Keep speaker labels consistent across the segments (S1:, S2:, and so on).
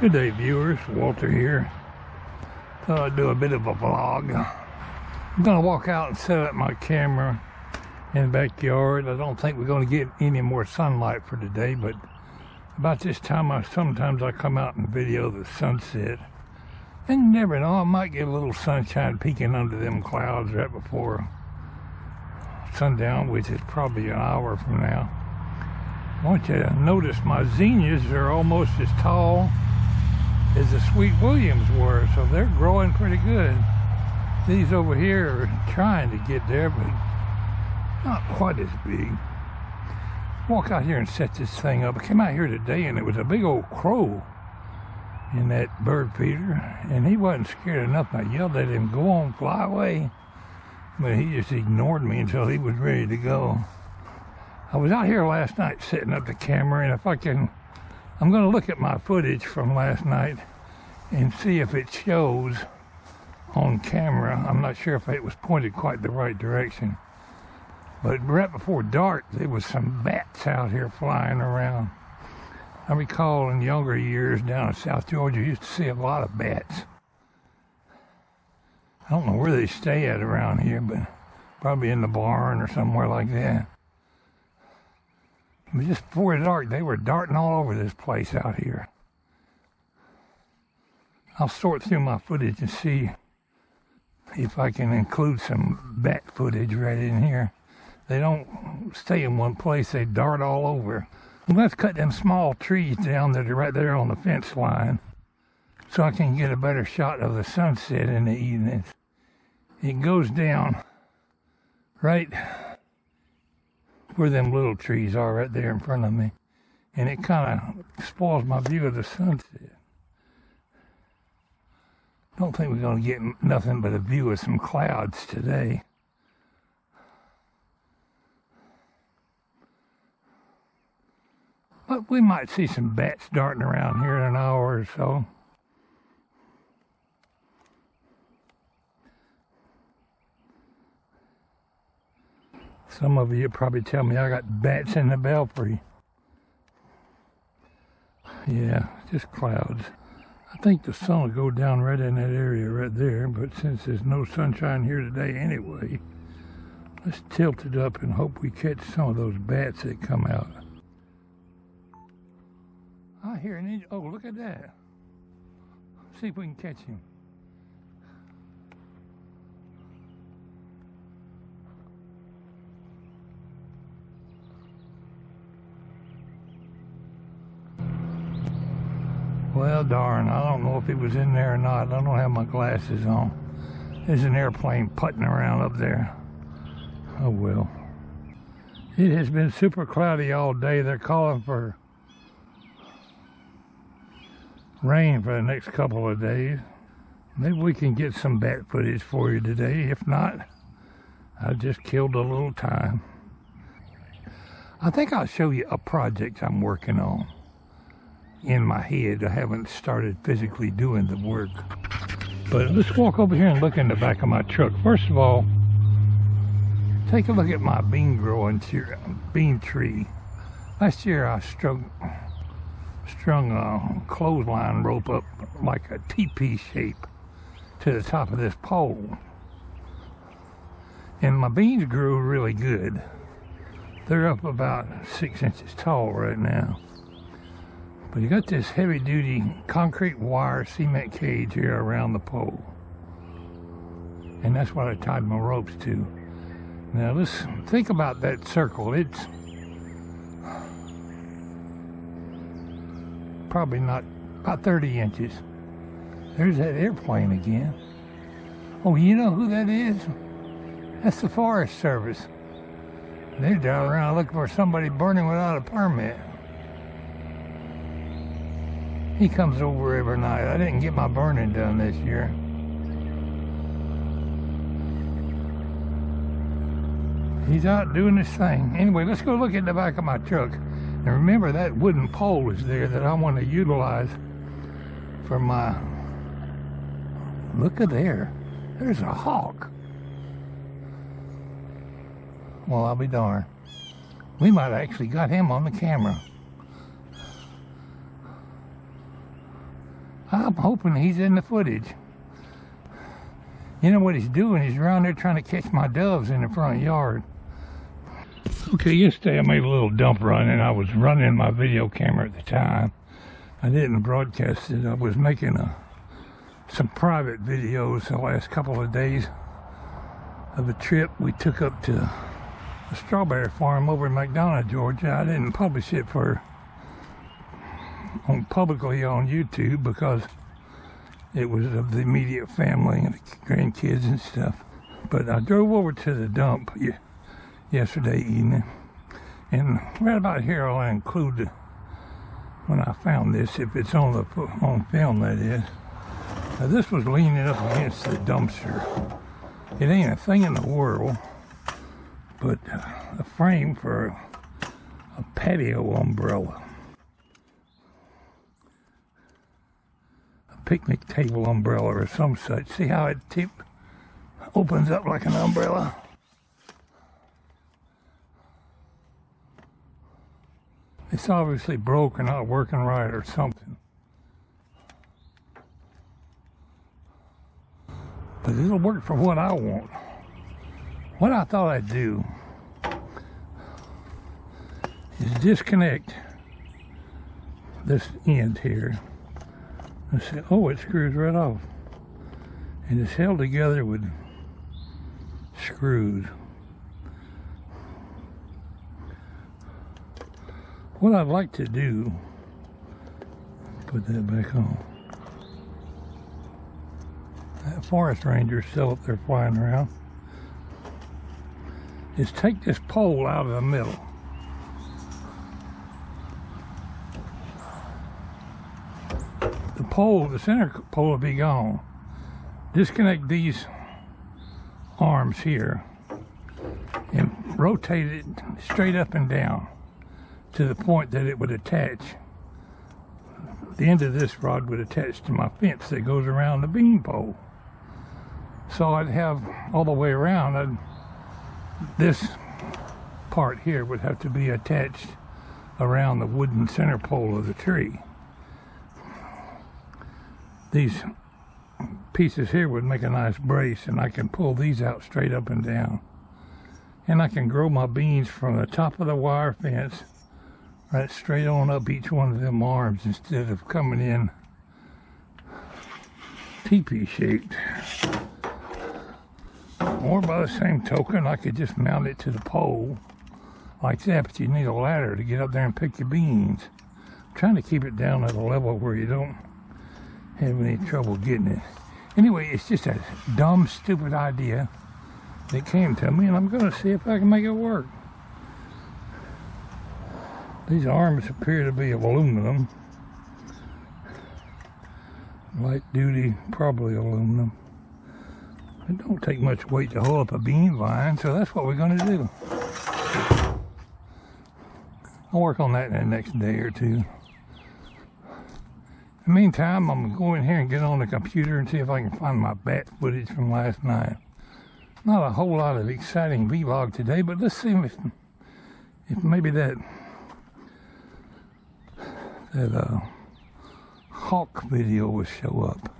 S1: Good day, viewers. Walter here. Thought I'd do a bit of a vlog. I'm gonna walk out and set up my camera in the backyard. I don't think we're gonna get any more sunlight for today, but about this time sometimes I come out and video the sunset. And you never know, I might get a little sunshine peeking under them clouds right before sundown, which is probably an hour from now. I want you to notice my zinnias are almost as tall as the Sweet Williams were, so they're growing pretty good. These over here are trying to get there, but not quite as big. Walk out here and set this thing up. I came out here today and it was a big old crow in that bird feeder, and he wasn't scared enough. I yelled at him, "Go on, fly away," but he just ignored me until he was ready to go. I was out here last night setting up the camera, and if I can, I'm going to look at my footage from last night and see if it shows on camera. I'm not sure if it was pointed quite the right direction. But right before dark, there was some bats out here flying around. I recall in younger years down in South Georgia, you used to see a lot of bats. I don't know where they stay at around here, but probably in the barn or somewhere like that. But just before dark, they were darting all over this place out here. I'll sort through my footage and see if I can include some bat footage right in here. They don't stay in one place, they dart all over. I'm going to cut them small trees down that are right there on the fence line so I can get a better shot of the sunset in the evenings. It goes down right where them little trees are right there in front of me, and it kind of spoils my view of the sunset. Don't think we're going to get nothing but a view of some clouds today. But we might see some bats darting around here in an hour or so. Some of you probably tell me I got bats in the belfry. Yeah, just clouds. I think the sun will go down right in that area right there, but since there's no sunshine here today anyway, let's tilt it up and hope we catch some of those bats that come out. I hear an engine. Oh, look at that. See if we can catch him. Well, darn, I don't know if he was in there or not. I don't have my glasses on. There's an airplane putting around up there. Oh, well. It has been super cloudy all day. They're calling for rain for the next couple of days. Maybe we can get some bat footage for you today. If not, I just killed a little time. I think I'll show you a project I'm working on in my head. I haven't started physically doing the work. But let's walk over here and look in the back of my truck. First of all, take a look at my bean tree. Last year I strung a clothesline rope up like a teepee shape to the top of this pole. And my beans grew really good. They're up about 6 inches tall right now. But you got this heavy duty concrete wire cement cage here around the pole. And that's what I tied my ropes to. Now let's think about that circle. It's probably not about 30 inches. There's that airplane again. Oh, you know who that is? That's the Forest Service. They're driving around looking for somebody burning without a permit. He comes over every night. I didn't get my burning done this year. He's out doing his thing. Anyway, let's go look at the back of my truck. And remember, that wooden pole is there that I want to utilize for my... Look at there. There's a hawk. Well, I'll be darned. We might actually got him on the camera. I'm hoping he's in the footage. You know what he's doing? He's around there trying to catch my doves in the front yard. Okay, yesterday I made a little dump run, and I was running my video camera at the time. I didn't broadcast it. I was making some private videos the last couple of days of a trip we took up to a strawberry farm over in McDonough, Georgia. I didn't publish it publicly on YouTube because it was of the immediate family and the grandkids and stuff. But I drove over to the dump yesterday evening, and right about here I'll include when I found this, if it's on film, that is. Now, this was leaning up against the dumpster. It ain't a thing in the world but a frame for a patio umbrella. A picnic table umbrella or some such. See how it opens up like an umbrella? It's obviously broke or not working right or something. But it'll work for what I want. What I thought I'd do is disconnect this end here. And say, oh, it screws right off. And it's held together with screws. What I'd like to do, put that back on. That forest ranger's still up there flying around. Is take this pole out of the middle. The pole, the center pole will be gone. Disconnect these arms here and rotate it straight up and down to the point that it would attach. The end of this rod would attach to my fence that goes around the bean pole. So I'd have all the way around, this part here would have to be attached around the wooden center pole of the tree. These pieces here would make a nice brace, and I can pull these out straight up and down. And I can grow my beans from the top of the wire fence right straight on up each one of them arms instead of coming in teepee shaped. Or by the same token, I could just mount it to the pole like that, but you need a ladder to get up there and pick your beans. I'm trying to keep it down at a level where you don't have any trouble getting it. Anyway, it's just a dumb, stupid idea that came to me, and I'm going to see if I can make it work. These arms appear to be of aluminum. Light duty, probably aluminum. It don't take much weight to hold up a bean vine, so that's what we're going to do. I'll work on that in the next day or two. In the meantime, I'm going to go in here and get on the computer and see if I can find my bat footage from last night. Not a whole lot of exciting vlog today, but let's see if maybe that hawk video will show up.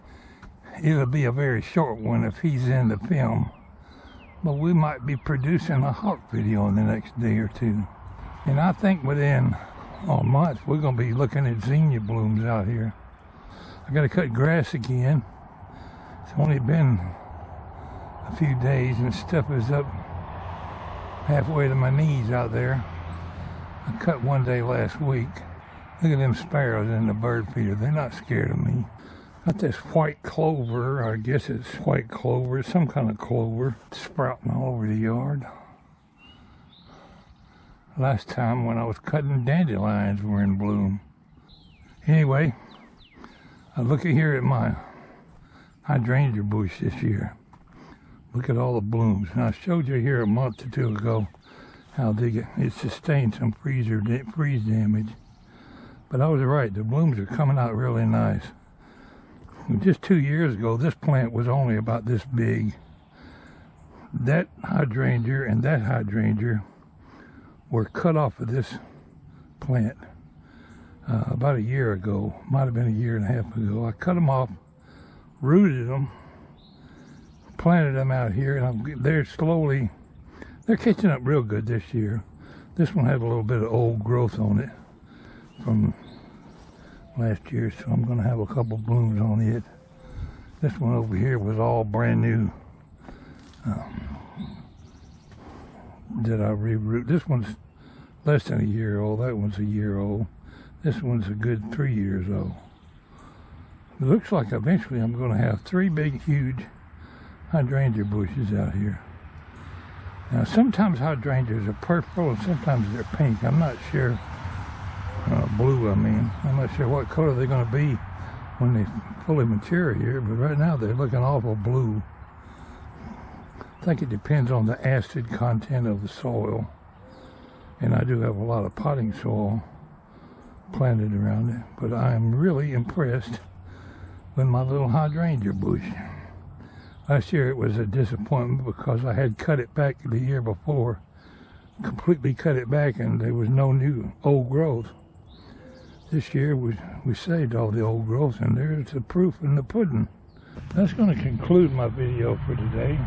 S1: It'll be a very short one if he's in the film, but we might be producing a hawk video in the next day or two. And I think within a month we're going to be looking at zinnia blooms out here. I got to cut grass again. It's only been a few days and stuff is up halfway to my knees out there. I cut one day last week. Look at them sparrows in the bird feeder. They're not scared of me. Got this white clover. I guess it's white clover. It's some kind of clover. It's sprouting all over the yard. Last time when I was cutting, dandelions were in bloom. Anyway, I look here at my hydrangea bush this year. Look at all the blooms. And I showed you here a month or two ago how it sustained some freeze damage. But I was right, the blooms are coming out really nice. Just 2 years ago, this plant was only about this big. That hydrangea and that hydrangea were cut off of this plant about a year ago. Might have been a year and a half ago. I cut them off, rooted them, planted them out here, and they're catching up real good this year. This one had a little bit of old growth on it from last year, so I'm going to have a couple blooms on it. This one over here was all brand new that I reroot. This one's less than a year old. That one's a year old. This one's a good 3 years old. It looks like eventually I'm going to have 3 big, huge hydrangea bushes out here. Now, sometimes hydrangeas are purple and sometimes they're pink. I'm not sure. Blue, I mean. I'm not sure what color they're going to be when they fully mature here, but right now they're looking awful blue. I think it depends on the acid content of the soil. And I do have a lot of potting soil planted around it, but I am really impressed with my little hydrangea bush. Last year it was a disappointment because I had cut it back the year before, completely cut it back, and there was no new old growth. This year we saved all the old growth, and there's the proof in the pudding. That's going to conclude my video for today.